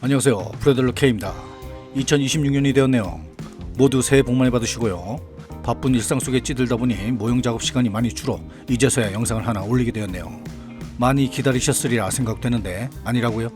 안녕하세요, 프레들러 K입니다. 2026년이 되었네요. 모두 새해 복 많이 받으시고요. 바쁜 일상 속에 찌들다 보니 모형 작업 시간이 많이 줄어 이제서야 영상을 하나 올리게 되었네요. 많이 기다리셨으리라 생각되는데 아니라고요?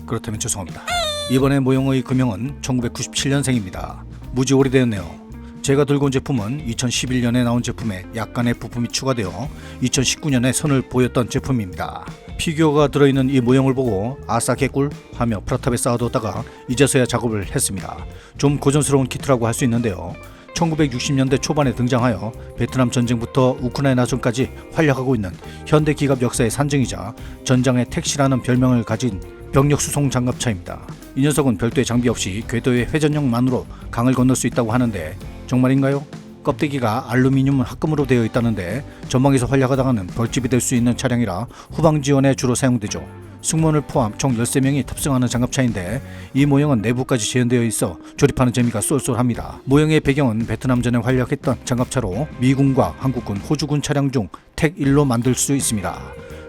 그렇다면 죄송합니다. 이번에 모형의 금형은 1997년생입니다. 무지 오래되었네요. 제가 들고 온 제품은 2011년에 나온 제품에 약간의 부품이 추가되어 2019년에 선을 보였던 제품입니다. 피규어가 들어있는 이 모형을 보고 아싸 개꿀 하며 프라탑에 쌓아뒀다가 이제서야 작업을 했습니다. 좀 고전스러운 키트라고 할 수 있는데요. 1960년대 초반에 등장하여 베트남 전쟁부터 우크라이나 전까지 활약하고 있는 현대 기갑 역사의 산증이자 전장의 택시라는 별명을 가진 병력 수송 장갑차입니다. 이 녀석은 별도의 장비 없이 궤도의 회전력만으로 강을 건널 수 있다고 하는데 정말인가요? 껍데기가 알루미늄 합금으로 되어 있다는데 전방에서 활약하다가는 벌집이 될 수 있는 차량이라 후방 지원에 주로 사용되죠. 승무원을 포함 총 13명이 탑승하는 장갑차인데 이 모형은 내부까지 재현되어 있어 조립하는 재미가 쏠쏠합니다. 모형의 배경은 베트남전에 활약했던 장갑차로 미군과 한국군, 호주군 차량 중 택 1로 만들 수 있습니다.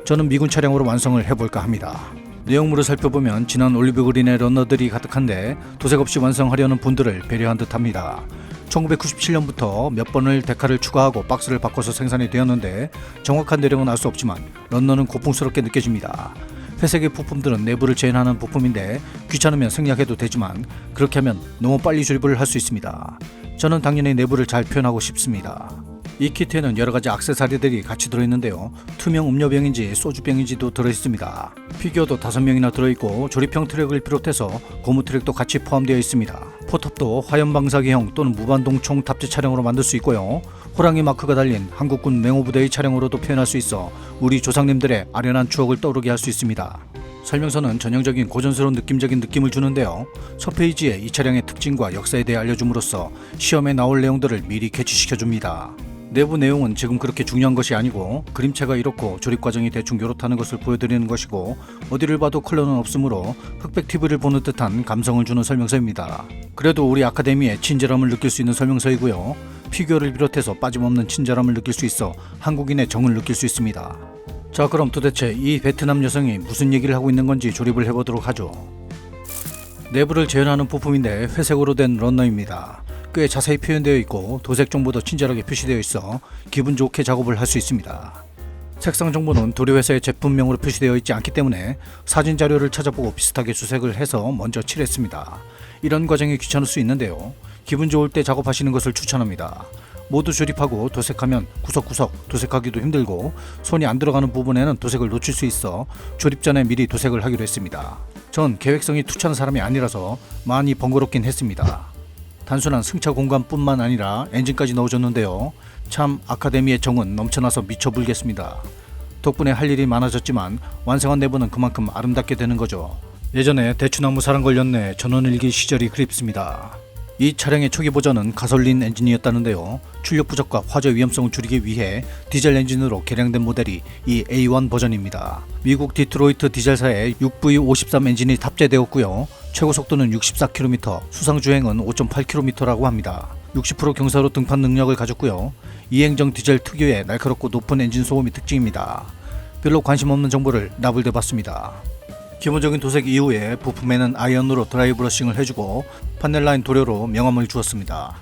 저는 미군 차량으로 완성을 해볼까 합니다. 내용물을 살펴보면 진한 올리브 그린의 러너들이 가득한데 도색 없이 완성하려는 분들을 배려한 듯합니다. 1997년부터 몇 번을 데카를 추가하고 박스를 바꿔서 생산이 되었는데 정확한 내용은 알 수 없지만 런너는 고풍스럽게 느껴집니다. 회색의 부품들은 내부를 재현하는 부품인데 귀찮으면 생략해도 되지만 그렇게 하면 너무 빨리 조립을 할 수 있습니다. 저는 당연히 내부를 잘 표현하고 싶습니다. 이 키트에는 여러가지 액세서리들이 같이 들어있는데요. 투명 음료병인지 소주병인지도 들어있습니다. 피규어도 5명이나 들어있고 조립형 트랙을 비롯해서 고무 트랙도 같이 포함되어 있습니다. 포탑도 화염방사기형 또는 무반동총 탑재 차량으로 만들 수 있고요. 호랑이 마크가 달린 한국군 맹호부대의 차량으로도 표현할 수 있어 우리 조상님들의 아련한 추억을 떠오르게 할 수 있습니다. 설명서는 전형적인 고전스러운 느낌적인 느낌을 주는데요. 첫 페이지에 이 차량의 특징과 역사에 대해 알려줌으로써 시험에 나올 내용들을 미리 캐치시켜줍니다. 내부 내용은 지금 그렇게 중요한 것이 아니고 그림체가 이렇고 조립 과정이 대충 요렇다는 것을 보여드리는 것이고 어디를 봐도 컬러는 없으므로 흑백 TV를 보는 듯한 감성을 주는 설명서입니다. 그래도 우리 아카데미의 친절함을 느낄 수 있는 설명서이고요. 피규어를 비롯해서 빠짐없는 친절함을 느낄 수 있어 한국인의 정을 느낄 수 있습니다. 자, 그럼 도대체 이 베트남 여성이 무슨 얘기를 하고 있는 건지 조립을 해보도록 하죠. 내부를 재현하는 부품인데 회색으로 된 런너입니다. 꽤 자세히 표현되어 있고 도색 정보도 친절하게 표시되어 있어 기분 좋게 작업을 할 수 있습니다. 색상 정보는 도료회사의 제품명으로 표시되어 있지 않기 때문에 사진 자료를 찾아보고 비슷하게 수색을 해서 먼저 칠했습니다. 이런 과정이 귀찮을 수 있는데요. 기분 좋을 때 작업하시는 것을 추천합니다. 모두 조립하고 도색하면 구석구석 도색하기도 힘들고 손이 안 들어가는 부분에는 도색을 놓칠 수 있어 조립 전에 미리 도색을 하기로 했습니다. 전 계획성이 투철한 사람이 아니라서 많이 번거롭긴 했습니다. 단순한 승차 공간뿐만 아니라 엔진까지 넣어줬는데요. 참 아카데미의 정은 넘쳐나서 미쳐불겠습니다. 덕분에 할 일이 많아졌지만 완성한 내부는 그만큼 아름답게 되는 거죠. 예전에 대추나무 사랑 걸렸네 전원일기 시절이 그립습니다. 이 차량의 초기 버전은 가솔린 엔진이었다는데요. 출력 부족과 화재 위험성을 줄이기 위해 디젤 엔진으로 개량된 모델이 이 A1 버전입니다. 미국 디트로이트 디젤사의 6V53 엔진이 탑재되었고요. 최고 속도는 64km, 수상 주행은 5.8km라고 합니다. 60% 경사로 등판 능력을 가졌고요. 이행정 디젤 특유의 날카롭고 높은 엔진 소음이 특징입니다. 별로 관심 없는 정보를 나불대봤습니다. 기본적인 도색 이후에 부품에는 아이언으로 드라이 브러싱을 해주고 판넬라인 도료로 명암을 주었습니다.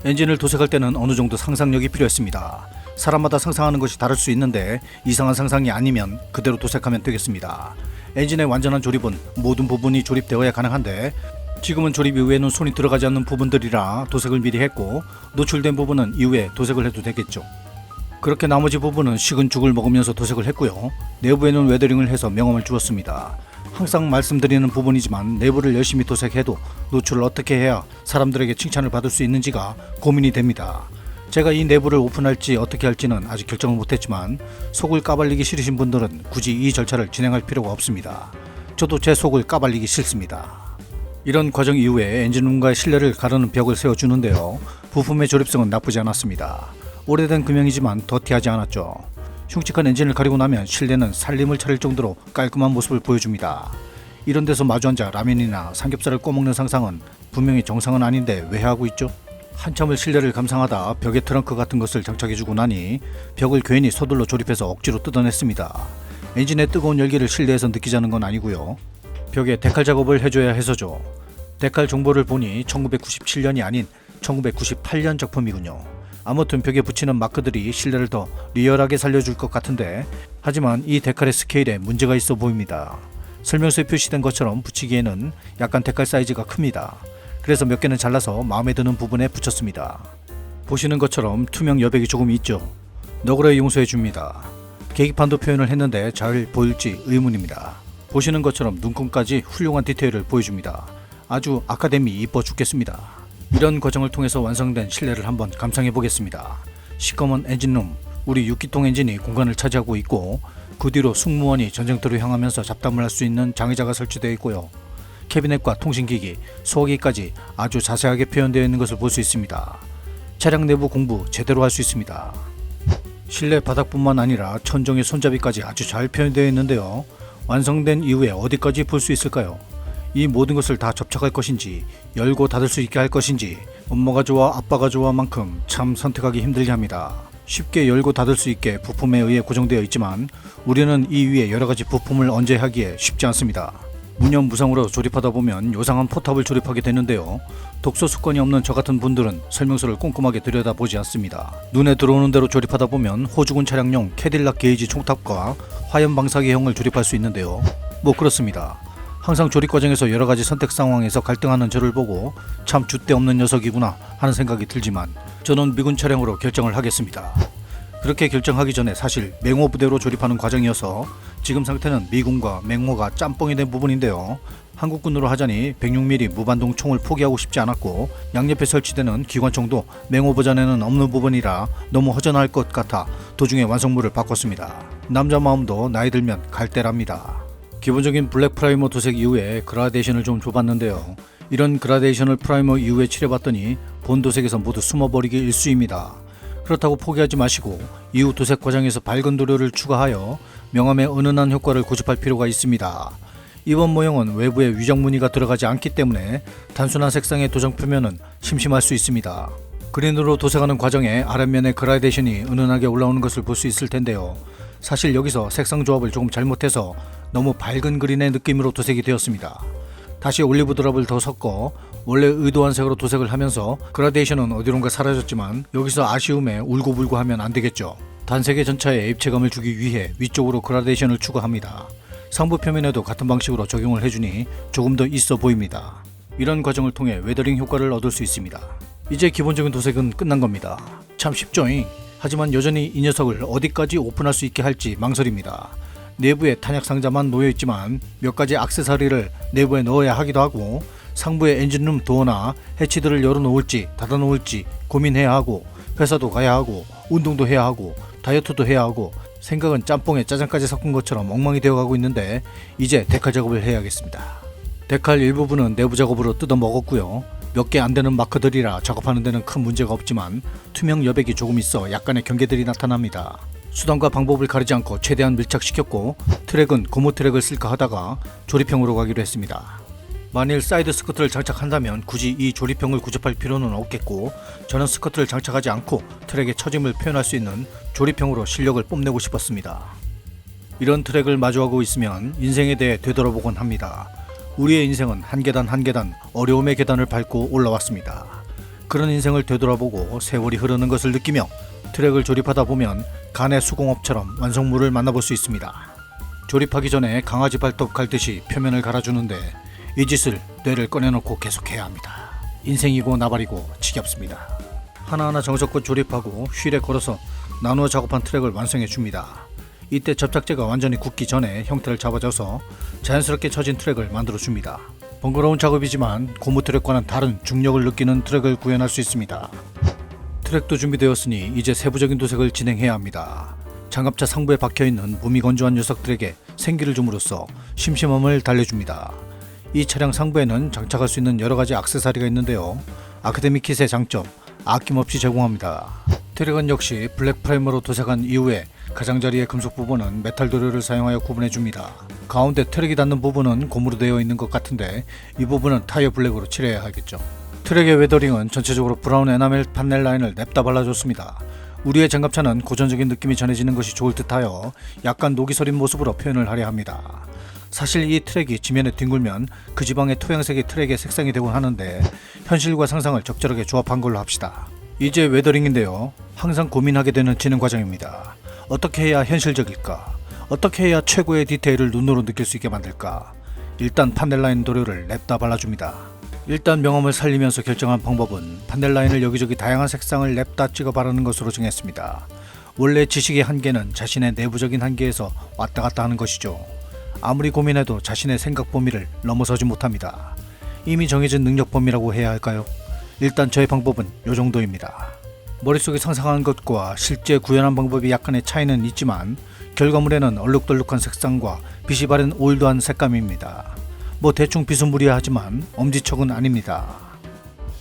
엔진을 도색할 때는 어느 정도 상상력이 필요했습니다. 사람마다 상상하는 것이 다를 수 있는데 이상한 상상이 아니면 그대로 도색하면 되겠습니다. 엔진의 완전한 조립은 모든 부분이 조립되어야 가능한데 지금은 조립 이후에는 손이 들어가지 않는 부분들이라 도색을 미리 했고 노출된 부분은 이후에 도색을 해도 되겠죠. 그렇게 나머지 부분은 식은 죽을 먹으면서 도색을 했고요. 내부에는 웨더링을 해서 명암을 주었습니다. 항상 말씀드리는 부분이지만 내부를 열심히 도색해도 노출을 어떻게 해야 사람들에게 칭찬을 받을 수 있는지가 고민이 됩니다. 제가 이 내부를 오픈할지 어떻게 할지는 아직 결정을 못했지만 속을 까발리기 싫으신 분들은 굳이 이 절차를 진행할 필요가 없습니다. 저도 제 속을 까발리기 싫습니다. 이런 과정 이후에 엔진룸과의 실내를 가르는 벽을 세워주는데요. 부품의 조립성은 나쁘지 않았습니다. 오래된 금형이지만 더티하지 않았죠. 흉측한 엔진을 가리고 나면 실내는 살림을 차릴 정도로 깔끔한 모습을 보여줍니다. 이런 데서 마주 앉아 라면이나 삼겹살을 꺼먹는 상상은 분명히 정상은 아닌데 왜 하고 있죠? 한참을 실내를 감상하다 벽에 트렁크 같은 것을 장착해주고 나니 벽을 괜히 서둘러 조립해서 억지로 뜯어냈습니다. 엔진의 뜨거운 열기를 실내에서 느끼자는 건 아니고요. 벽에 데칼 작업을 해줘야 해서죠. 데칼 정보를 보니 1997년이 아닌 1998년 작품이군요. 아무튼 벽에 붙이는 마크들이 실내를 더 리얼하게 살려줄 것 같은데, 하지만 이 데칼의 스케일에 문제가 있어 보입니다. 설명서에 표시된 것처럼 붙이기에는 약간 데칼 사이즈가 큽니다. 그래서 몇 개는 잘라서 마음에 드는 부분에 붙였습니다. 보시는 것처럼 투명 여백이 조금 있죠. 너그러이 용서해 줍니다. 계기판도 표현을 했는데 잘 보일지 의문입니다. 보시는 것처럼 눈금까지 훌륭한 디테일을 보여줍니다. 아주 아카데미 이뻐 죽겠습니다. 이런 과정을 통해서 완성된 실내를 한번 감상해 보겠습니다. 시커먼 엔진룸, 우리 6기통 엔진이 공간을 차지하고 있고, 그 뒤로 승무원이 전쟁터로 향하면서 잡담을 할 수 있는 장의자가 설치되어 있고요. 캐비넷과 통신기기, 소화기까지 아주 자세하게 표현되어 있는 것을 볼 수 있습니다. 차량 내부 공부 제대로 할 수 있습니다. 실내 바닥뿐만 아니라 천정의 손잡이까지 아주 잘 표현되어 있는데요. 완성된 이후에 어디까지 볼 수 있을까요? 이 모든 것을 다 접착할 것인지, 열고 닫을 수 있게 할 것인지, 엄마가 좋아 아빠가 좋아 만큼 참 선택하기 힘들게 합니다. 쉽게 열고 닫을 수 있게 부품에 의해 고정되어 있지만 우리는 이 위에 여러가지 부품을 얹어하기에 쉽지 않습니다. 무념무상으로 조립하다 보면 요상한 포탑을 조립하게 되는데요. 독서 습관이 없는 저 같은 분들은 설명서를 꼼꼼하게 들여다보지 않습니다. 눈에 들어오는 대로 조립하다 보면 호주군 차량용 캐딜락 게이지 총탑과 화염 방사기형을 조립할 수 있는데요. 뭐 그렇습니다. 항상 조립 과정에서 여러가지 선택 상황에서 갈등하는 저를 보고 참 줏대 없는 녀석이구나 하는 생각이 들지만, 저는 미군 차량으로 결정을 하겠습니다. 그렇게 결정하기 전에 사실 맹호 부대로 조립하는 과정이어서 지금 상태는 미군과 맹호가 짬뽕이 된 부분인데요. 한국군으로 하자니 106mm 무반동 총을 포기하고 싶지 않았고, 양옆에 설치되는 기관총도 맹호 버전에는 없는 부분이라 너무 허전할 것 같아 도중에 완성물을 바꿨습니다. 남자 마음도 나이 들면 갈 때랍니다. 기본적인 블랙 프라이머 도색 이후에 그라데이션을 좀 줘봤는데요. 이런 그라데이션을 프라이머 이후에 칠해봤더니 본 도색에서 모두 숨어버리기 일쑤입니다. 그렇다고 포기하지 마시고 이후 도색 과정에서 밝은 도료를 추가하여 명암의 은은한 효과를 고집할 필요가 있습니다. 이번 모형은 외부에 위장 무늬가 들어가지 않기 때문에 단순한 색상의 도장 표면은 심심할 수 있습니다. 그린으로 도색하는 과정에 아랫면의 그라데이션이 은은하게 올라오는 것을 볼 수 있을 텐데요. 사실 여기서 색상 조합을 조금 잘못해서 너무 밝은 그린의 느낌으로 도색이 되었습니다. 다시 올리브 드랍을 더 섞어 원래 의도한 색으로 도색을 하면서 그라데이션은 어디론가 사라졌지만, 여기서 아쉬움에 울고불고 하면 안되겠죠. 단색의 전차에 입체감을 주기 위해 위쪽으로 그라데이션을 추가합니다. 상부 표면에도 같은 방식으로 적용을 해주니 조금 더 있어 보입니다. 이런 과정을 통해 웨더링 효과를 얻을 수 있습니다. 이제 기본적인 도색은 끝난 겁니다. 참 쉽죠잉? 하지만 여전히 이 녀석을 어디까지 오픈할 수 있게 할지 망설입니다. 내부에 탄약 상자만 놓여있지만 몇 가지 액세서리를 내부에 넣어야 하기도 하고, 상부에 엔진룸 도어나 해치들을 열어놓을지 닫아놓을지 고민해야 하고, 회사도 가야 하고, 운동도 해야 하고, 다이어트도 해야 하고, 생각은 짬뽕에 짜장까지 섞은 것처럼 엉망이 되어가고 있는데, 이제 데칼 작업을 해야겠습니다. 데칼 일부분은 내부 작업으로 뜯어 먹었고요. 몇 개 안되는 마크들이라 작업하는 데는 큰 문제가 없지만 투명 여백이 조금 있어 약간의 경계들이 나타납니다. 수단과 방법을 가리지 않고 최대한 밀착시켰고, 트랙은 고무 트랙을 쓸까 하다가 조립형으로 가기로 했습니다. 만일 사이드 스커트를 장착한다면 굳이 이 조립형을 구접할 필요는 없겠고, 저는 스커트를 장착하지 않고 트랙의 처짐을 표현할 수 있는 조립형으로 실력을 뽐내고 싶었습니다. 이런 트랙을 마주하고 있으면 인생에 대해 되돌아보곤 합니다. 우리의 인생은 한 계단 한 계단 어려움의 계단을 밟고 올라왔습니다. 그런 인생을 되돌아보고 세월이 흐르는 것을 느끼며 트랙을 조립하다 보면 간의 수공업처럼 완성물을 만나볼 수 있습니다. 조립하기 전에 강아지 발톱 갈듯이 표면을 갈아주는데 이 짓을 뇌를 꺼내놓고 계속해야 합니다. 인생이고 나발이고 지겹습니다. 하나하나 정성껏 조립하고 휠에 걸어서 나누어 작업한 트랙을 완성해 줍니다. 이때 접착제가 완전히 굳기 전에 형태를 잡아줘서 자연스럽게 처진 트랙을 만들어 줍니다. 번거로운 작업이지만 고무 트랙과는 다른 중력을 느끼는 트랙을 구현할 수 있습니다. 트랙도 준비되었으니 이제 세부적인 도색을 진행해야 합니다. 장갑차 상부에 박혀있는 몸이 건조한 녀석들에게 생기를 줌으로써 심심함을 달래줍니다. 이 차량 상부에는 장착할 수 있는 여러가지 액세서리가 있는데요. 아카데미 킷의 장점, 아낌없이 제공합니다. 트랙은 역시 블랙 프라이머로 도색한 이후에 가장자리의 금속 부분은 메탈 도료를 사용하여 구분해줍니다. 가운데 트랙이 닿는 부분은 고무로 되어 있는 것 같은데 이 부분은 타이어 블랙으로 칠해야 하겠죠. 트랙의 웨더링은 전체적으로 브라운 에나멜 판넬 라인을 냅다 발라줬습니다. 우리의 장갑차는 고전적인 느낌이 전해지는 것이 좋을 듯하여 약간 녹이 서린 모습으로 표현을 하려 합니다. 사실 이 트랙이 지면에 뒹굴면 그 지방의 토양색이 트랙의 색상이 되곤 하는데 현실과 상상을 적절하게 조합한 걸로 합시다. 이제 웨더링인데요. 항상 고민하게 되는 진행 과정입니다. 어떻게 해야 현실적일까? 어떻게 해야 최고의 디테일을 눈으로 느낄 수 있게 만들까? 일단 판넬라인 도료를 냅다 발라줍니다. 일단 명암을 살리면서 결정한 방법은 판넬라인을 여기저기 다양한 색상을 냅다 찍어 바르는 것으로 정했습니다. 원래 지식의 한계는 자신의 내부적인 한계에서 왔다 갔다 하는 것이죠. 아무리 고민해도 자신의 생각 범위를 넘어서지 못합니다. 이미 정해진 능력 범위라고 해야 할까요? 일단 저의 방법은 요 정도입니다. 머릿속에 상상한 것과 실제 구현한 방법이 약간의 차이는 있지만 결과물에는 얼룩덜룩한 색상과 빛이 바른 올드한 색감입니다. 뭐 대충 비스무리하지만 엄지척은 아닙니다.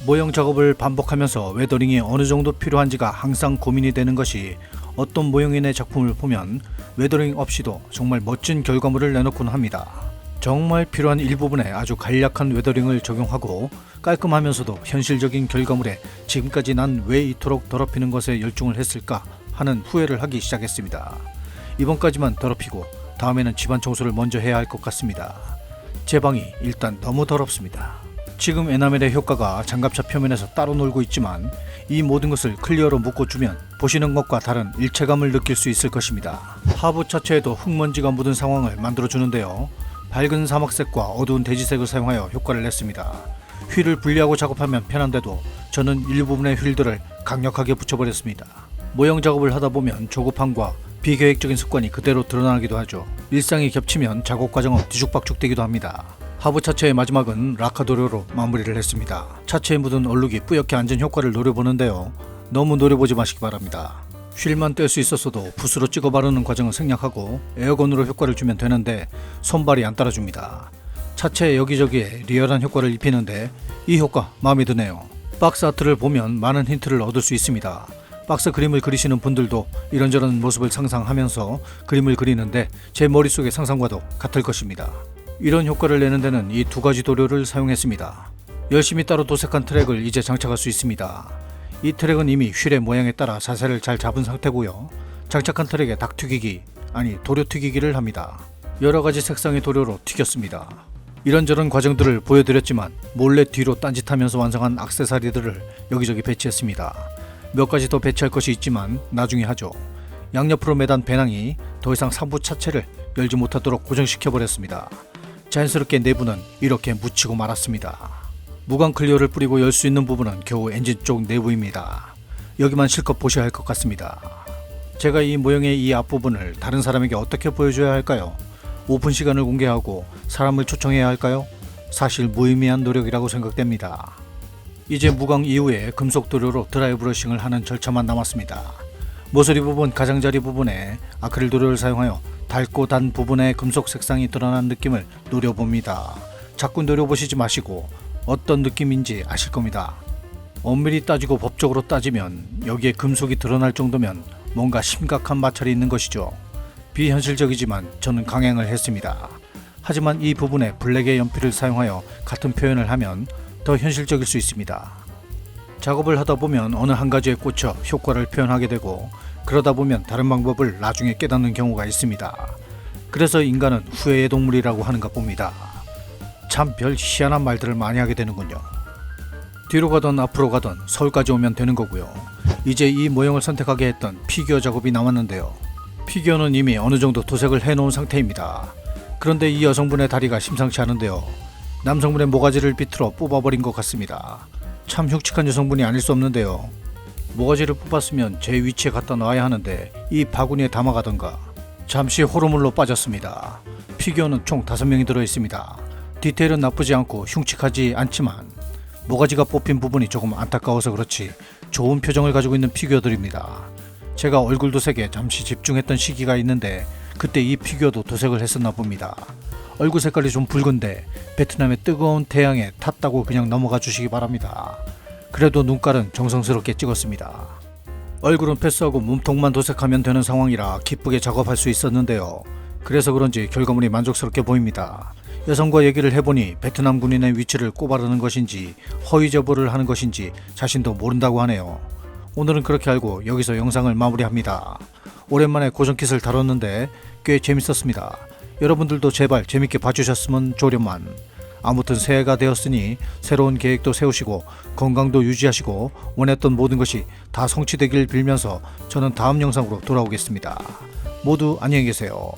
모형 작업을 반복하면서 웨더링이 어느 정도 필요한지가 항상 고민이 되는 것이 어떤 모형인의 작품을 보면 웨더링 없이도 정말 멋진 결과물을 내놓곤 합니다. 정말 필요한 일부분에 아주 간략한 웨더링을 적용하고 깔끔하면서도 현실적인 결과물에 지금까지 난 왜 이토록 더럽히는 것에 열중을 했을까 하는 후회를 하기 시작했습니다. 이번까지만 더럽히고 다음에는 집안 청소를 먼저 해야 할 것 같습니다. 제 방이 일단 너무 더럽습니다. 지금 에나멜의 효과가 장갑차 표면에서 따로 놀고 있지만 이 모든 것을 클리어로 묶어주면 보시는 것과 다른 일체감을 느낄 수 있을 것입니다. 하부 차체에도 흙먼지가 묻은 상황을 만들어주는데요. 밝은 사막색과 어두운 대지색을 사용하여 효과를 냈습니다. 휠을 분리하고 작업하면 편한데도 저는 일부분의 휠들을 강력하게 붙여버렸습니다. 모형 작업을 하다보면 조급함과 비계획적인 습관이 그대로 드러나기도 하죠. 일상이 겹치면 작업 과정은 뒤죽박죽 되기도 합니다. 하부 차체의 마지막은 라카 도료로 마무리를 했습니다. 차체에 묻은 얼룩이 뿌옇게 앉은 효과를 노려보는데요. 너무 노려보지 마시기 바랍니다. 휠만 뗄 수 있었어도 붓으로 찍어 바르는 과정은 생략하고 에어건으로 효과를 주면 되는데 손발이 안 따라줍니다. 차체 여기저기에 리얼한 효과를 입히는데 이 효과 마음에 드네요. 박스 아트를 보면 많은 힌트를 얻을 수 있습니다. 박스 그림을 그리시는 분들도 이런저런 모습을 상상하면서 그림을 그리는데 제 머릿속의 상상과도 같을 것입니다. 이런 효과를 내는 데는 이 두 가지 도료를 사용했습니다. 열심히 따로 도색한 트랙을 이제 장착할 수 있습니다. 이 트랙은 이미 휠의 모양에 따라 자세를 잘 잡은 상태고요. 장착한 트랙에 닭 튀기기, 아니 도료 튀기기를 합니다. 여러가지 색상의 도료로 튀겼습니다. 이런저런 과정들을 보여드렸지만 몰래 뒤로 딴짓하면서 완성한 액세서리들을 여기저기 배치했습니다. 몇 가지 더 배치할 것이 있지만 나중에 하죠. 양옆으로 매단 배낭이 더 이상 상부 차체를 열지 못하도록 고정시켜버렸습니다. 자연스럽게 내부는 이렇게 묻히고 말았습니다. 무광 클리어를 뿌리고 열 수 있는 부분은 겨우 엔진 쪽 내부입니다. 여기만 실컷 보셔야 할 것 같습니다. 제가 이 모형의 이 앞부분을 다른 사람에게 어떻게 보여줘야 할까요? 오픈 시간을 공개하고 사람을 초청해야 할까요? 사실 무의미한 노력이라고 생각됩니다. 이제 무광 이후에 금속 도료로 드라이 브러싱을 하는 절차만 남았습니다. 모서리 부분 가장자리 부분에 아크릴 도료를 사용하여 달고 단 부분에 금속 색상이 드러난 느낌을 노려봅니다. 자꾸 노려보시지 마시고 어떤 느낌인지 아실 겁니다. 엄밀히 따지고 법적으로 따지면 여기에 금속이 드러날 정도면 뭔가 심각한 마찰이 있는 것이죠. 비현실적이지만 저는 강행을 했습니다. 하지만 이 부분에 블랙의 연필을 사용하여 같은 표현을 하면 더 현실적일 수 있습니다. 작업을 하다 보면 어느 한 가지에 꽂혀 효과를 표현하게 되고 그러다 보면 다른 방법을 나중에 깨닫는 경우가 있습니다. 그래서 인간은 후회의 동물이라고 하는가 봅니다. 참 별 희한한 말들을 많이 하게 되는군요. 뒤로 가던 앞으로 가던 서울까지 오면 되는 거고요. 이제 이 모형을 선택하게 했던 피규어 작업이 남았는데요. 피규어는 이미 어느 정도 도색을 해놓은 상태입니다. 그런데 이 여성분의 다리가 심상치 않은데요. 남성분의 모가지를 비틀어 뽑아버린 것 같습니다. 참 흉측한 여성분이 아닐 수 없는데요. 모가지를 뽑았으면 제 위치에 갖다 놔야 하는데 이 바구니에 담아가던가. 잠시 호러물로 빠졌습니다. 피규어는 총 5명이 들어있습니다. 디테일은 나쁘지 않고 흉측하지 않지만 모가지가 뽑힌 부분이 조금 안타까워서 그렇지 좋은 표정을 가지고 있는 피규어들입니다. 제가 얼굴 도색에 잠시 집중했던 시기가 있는데 그때 이 피규어도 도색을 했었나 봅니다. 얼굴 색깔이 좀 붉은데 베트남의 뜨거운 태양에 탔다고 그냥 넘어가 주시기 바랍니다. 그래도 눈깔은 정성스럽게 찍었습니다. 얼굴은 패스하고 몸통만 도색하면 되는 상황이라 기쁘게 작업할 수 있었는데요. 그래서 그런지 결과물이 만족스럽게 보입니다. 여성과 얘기를 해보니 베트남 군인의 위치를 꼬바르는 것인지 허위 제보를 하는 것인지 자신도 모른다고 하네요. 오늘은 그렇게 알고 여기서 영상을 마무리합니다. 오랜만에 고정킷을 다뤘는데 꽤 재밌었습니다. 여러분들도 제발 재밌게 봐주셨으면 좋련만. 아무튼 새해가 되었으니 새로운 계획도 세우시고 건강도 유지하시고 원했던 모든 것이 다 성취되길 빌면서 저는 다음 영상으로 돌아오겠습니다. 모두 안녕히 계세요.